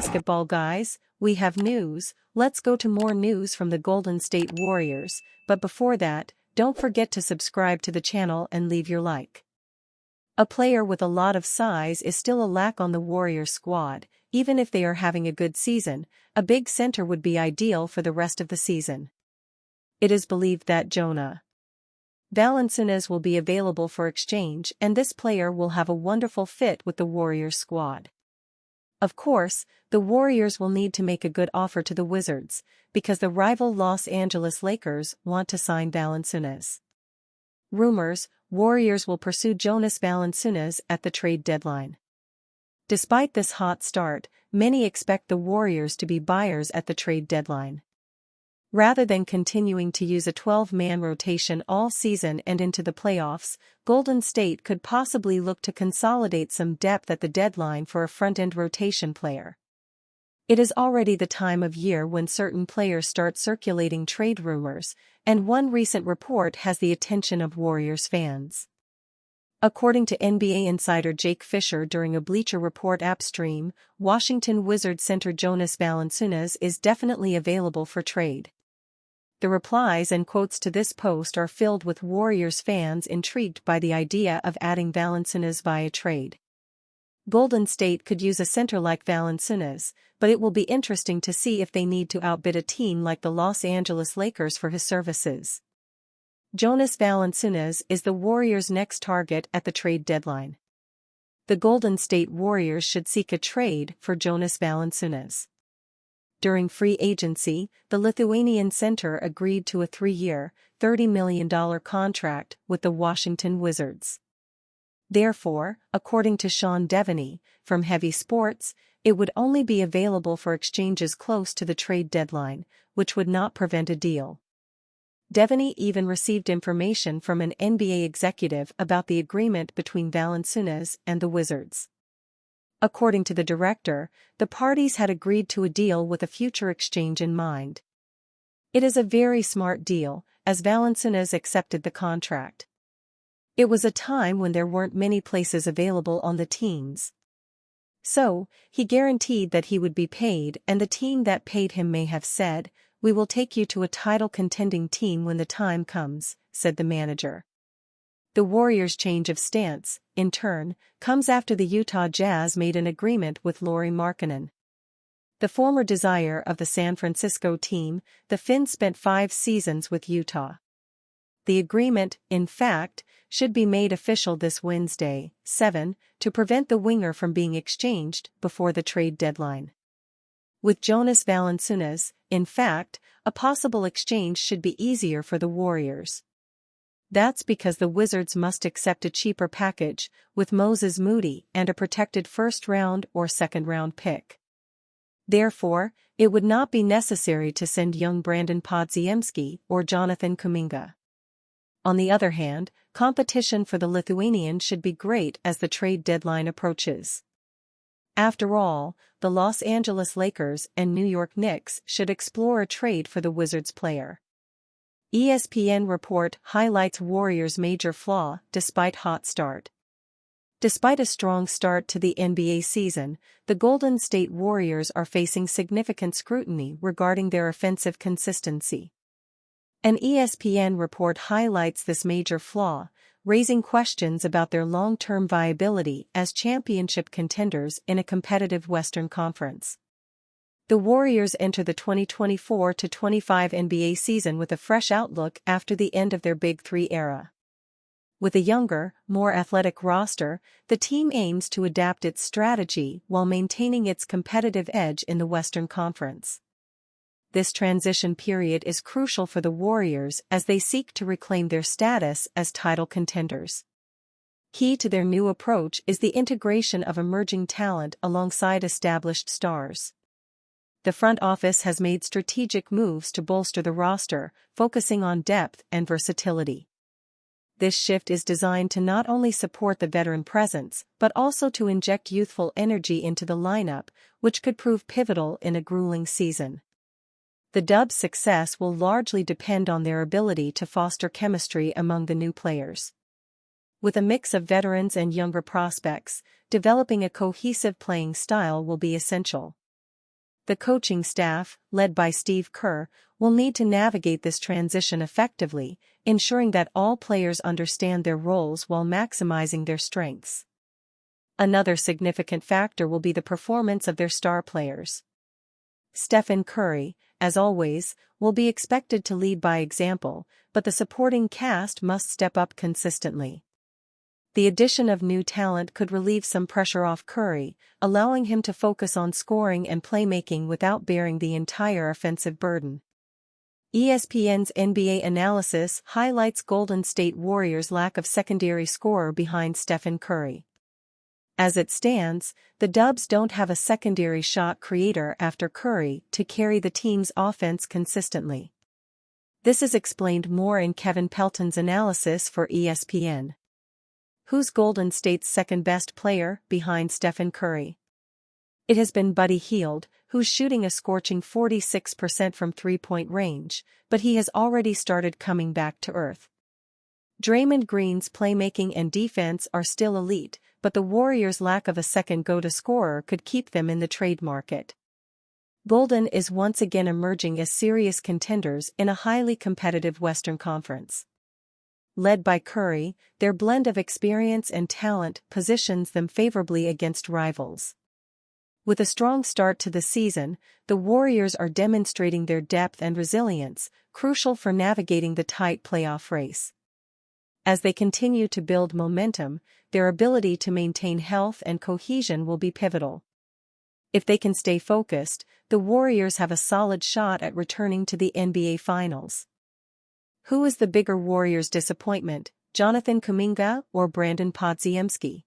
basketball guys, we have news. Let's go to more news from the Golden State Warriors, but before that, don't forget to subscribe to the channel and leave your like. A player with a lot of size is still a lack on the Warriors squad. Even if they are having a good season, a big center would be ideal for the rest of the season. It is believed that Jonas Valanciunas will be available for exchange, and this player will have a wonderful fit with the Warriors squad. Of course, the Warriors will need to make a good offer to the Wizards, because the rival Los Angeles Lakers want to sign Valanciunas. Rumors: Warriors will pursue Jonas Valanciunas at the trade deadline. Despite this hot start, many expect the Warriors to be buyers at the trade deadline. Rather than continuing to use a 12-man rotation all season and into the playoffs, Golden State could possibly look to consolidate some depth at the deadline for a front-end rotation player. It is already the time of year when certain players start circulating trade rumors, and one recent report has the attention of Warriors fans. According to NBA insider Jake Fisher during a Bleacher Report app stream, Washington Wizards center Jonas Valanciunas is definitely available for trade. The replies and quotes to this post are filled with Warriors fans intrigued by the idea of adding Valanciunas via trade. Golden State could use a center like Valanciunas, but it will be interesting to see if they need to outbid a team like the Los Angeles Lakers for his services. Jonas Valanciunas is the Warriors' next target at the trade deadline. The Golden State Warriors should seek a trade for Jonas Valanciunas. During free agency, the Lithuanian center agreed to a 3-year, $30 million contract with the Washington Wizards. Therefore, according to Sean Devaney, from Heavy Sports, it would only be available for exchanges close to the trade deadline, which would not prevent a deal. Devaney even received information from an NBA executive about the agreement between Valanciunas and the Wizards. According to the director, the parties had agreed to a deal with a future exchange in mind. It is a very smart deal, as Valanciunas accepted the contract. It was a time when there weren't many places available on the teams. So, he guaranteed that he would be paid, and the team that paid him may have said, "We will take you to a title-contending team when the time comes," said the manager. The Warriors' change of stance, in turn, comes after the Utah Jazz made an agreement with Lauri Markkanen. The former desire of the San Francisco team, the Finn spent 5 seasons with Utah. The agreement, in fact, should be made official this Wednesday, 7, to prevent the winger from being exchanged before the trade deadline. With Jonas Valanciunas, in fact, a possible exchange should be easier for the Warriors. That's because the Wizards must accept a cheaper package, with Moses Moody and a protected first-round or second-round pick. Therefore, it would not be necessary to send young Brandon Podziemski or Jonathan Kuminga. On the other hand, competition for the Lithuanian should be great as the trade deadline approaches. After all, the Los Angeles Lakers and New York Knicks should explore a trade for the Wizards player. ESPN report highlights Warriors' major flaw despite hot start. Despite a strong start to the NBA season, the Golden State Warriors are facing significant scrutiny regarding their offensive consistency. An ESPN report highlights this major flaw, raising questions about their long-term viability as championship contenders in a competitive Western Conference. The Warriors enter the 2024-25 NBA season with a fresh outlook after the end of their Big Three era. With a younger, more athletic roster, the team aims to adapt its strategy while maintaining its competitive edge in the Western Conference. This transition period is crucial for the Warriors as they seek to reclaim their status as title contenders. Key to their new approach is the integration of emerging talent alongside established stars. The front office has made strategic moves to bolster the roster, focusing on depth and versatility. This shift is designed to not only support the veteran presence, but also to inject youthful energy into the lineup, which could prove pivotal in a grueling season. The Dubs' success will largely depend on their ability to foster chemistry among the new players. With a mix of veterans and younger prospects, developing a cohesive playing style will be essential. The coaching staff, led by Steve Kerr, will need to navigate this transition effectively, ensuring that all players understand their roles while maximizing their strengths. Another significant factor will be the performance of their star players. Stephen Curry, as always, will be expected to lead by example, but the supporting cast must step up consistently. The addition of new talent could relieve some pressure off Curry, allowing him to focus on scoring and playmaking without bearing the entire offensive burden. ESPN's NBA analysis highlights Golden State Warriors' lack of secondary scorer behind Stephen Curry. As it stands, the Dubs don't have a secondary shot creator after Curry to carry the team's offense consistently. This is explained more in Kevin Pelton's analysis for ESPN. Who's Golden State's second-best player behind Stephen Curry? It has been Buddy Hield, who's shooting a scorching 46% from three-point range, but he has already started coming back to earth. Draymond Green's playmaking and defense are still elite, but the Warriors' lack of a second go-to scorer could keep them in the trade market. Golden is once again emerging as serious contenders in a highly competitive Western Conference. Led by Curry, their blend of experience and talent positions them favorably against rivals. With a strong start to the season, the Warriors are demonstrating their depth and resilience, crucial for navigating the tight playoff race. As they continue to build momentum, their ability to maintain health and cohesion will be pivotal. If they can stay focused, the Warriors have a solid shot at returning to the NBA Finals. Who is the bigger Warriors disappointment, Jonathan Kuminga or Brandon Podziemski?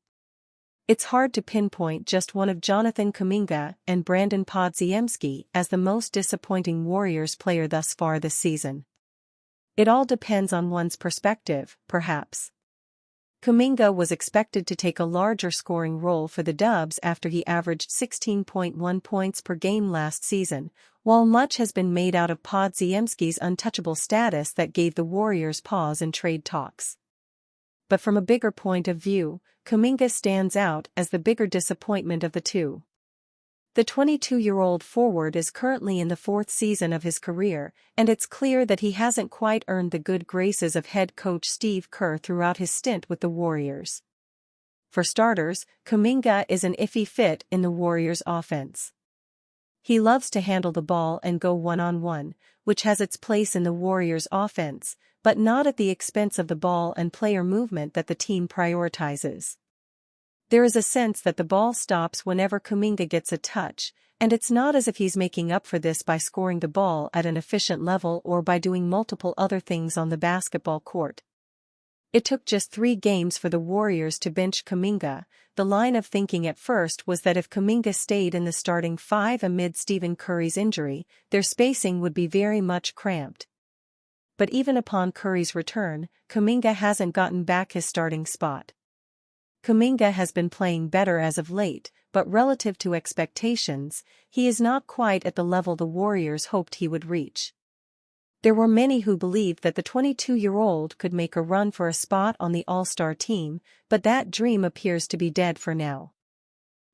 It's hard to pinpoint just one of Jonathan Kuminga and Brandon Podziemski as the most disappointing Warriors player thus far this season. It all depends on one's perspective, perhaps. Kuminga was expected to take a larger scoring role for the Dubs after he averaged 16.1 points per game last season, while much has been made out of Podziemski's untouchable status that gave the Warriors pause in trade talks. But from a bigger point of view, Kuminga stands out as the bigger disappointment of the two. The 22-year-old forward is currently in the fourth season of his career, and it's clear that he hasn't quite earned the good graces of head coach Steve Kerr throughout his stint with the Warriors. For starters, Kuminga is an iffy fit in the Warriors' offense. He loves to handle the ball and go one-on-one, which has its place in the Warriors' offense, but not at the expense of the ball and player movement that the team prioritizes. There is a sense that the ball stops whenever Kuminga gets a touch, and it's not as if he's making up for this by scoring the ball at an efficient level or by doing multiple other things on the basketball court. It took just 3 games for the Warriors to bench Kuminga. The line of thinking at first was that if Kuminga stayed in the starting 5 amid Stephen Curry's injury, their spacing would be very much cramped. But even upon Curry's return, Kuminga hasn't gotten back his starting spot. Kuminga has been playing better as of late, but relative to expectations, he is not quite at the level the Warriors hoped he would reach. There were many who believed that the 22-year-old could make a run for a spot on the All-Star team, but that dream appears to be dead for now.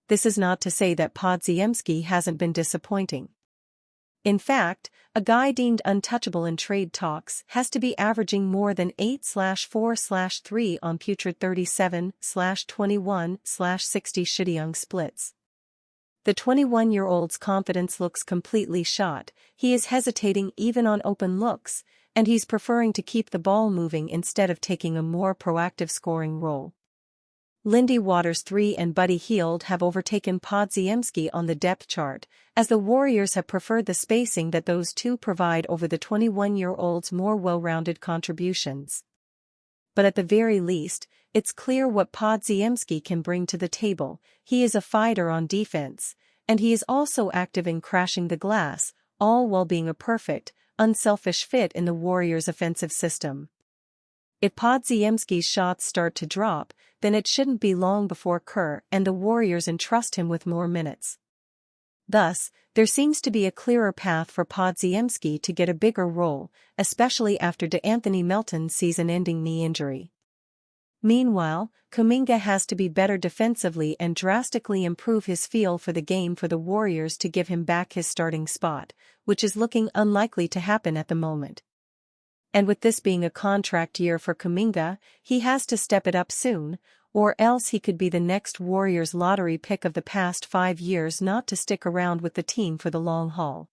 This is not to say that Podziemski hasn't been disappointing. In fact, a guy deemed untouchable in trade talks has to be averaging more than 8/4/3 on putrid 37/21/60 shitty splits. The 21-year-old's confidence looks completely shot. He is hesitating even on open looks, and he's preferring to keep the ball moving instead of taking a more proactive scoring role. Lindy Waters III and Buddy Hield have overtaken Podziemski on the depth chart, as the Warriors have preferred the spacing that those two provide over the 21-year-old's more well-rounded contributions. But at the very least, it's clear what Podziemski can bring to the table. He is a fighter on defense, and he is also active in crashing the glass, all while being a perfect, unselfish fit in the Warriors' offensive system. If Podziemski's shots start to drop, then it shouldn't be long before Kerr and the Warriors entrust him with more minutes. Thus, there seems to be a clearer path for Podziemski to get a bigger role, especially after DeAnthony Melton's season-ending knee injury. Meanwhile, Kuminga has to be better defensively and drastically improve his feel for the game for the Warriors to give him back his starting spot, which is looking unlikely to happen at the moment. And with this being a contract year for Kuminga, he has to step it up soon, or else he could be the next Warriors lottery pick of the past 5 years not to stick around with the team for the long haul.